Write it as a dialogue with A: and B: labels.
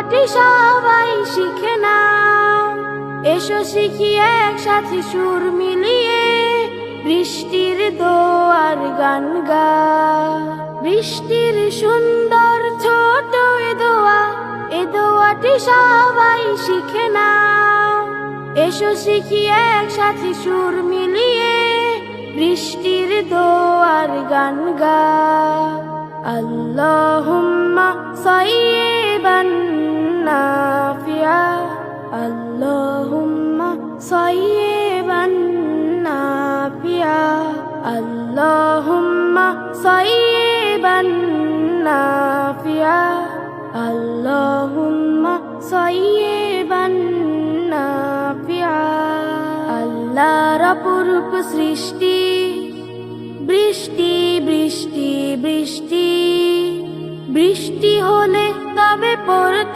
A: দোয়াটি সবাই শিখে নাও। এসো শিখি একসাথে সুর মিলিয়ে, বৃষ্টির দোয়ার গান গা। বৃষ্টির সুন্দর ছোট এ দোয়াটি সবাই শিখে নাও। এসো শিখি একসাথে সুর মিলিয়ে, বৃষ্টির দোয়ার গান গা। আল্লাহুম্মা সাইয়্যিবান নাফিআ, আল্লাহুম্মা সাইয়্যিবান নাফিআ, আল্লাহুম্মা সাইয়্যিবান নাফিআ, আল্লাহুম্মা সাইয়্যিবান নাফিআ। আল্লাহর অপরূপ সৃষ্টি, বৃষ্টি বৃষ্টি বৃষ্টি, বৃষ্টি হলে তবে পড়তে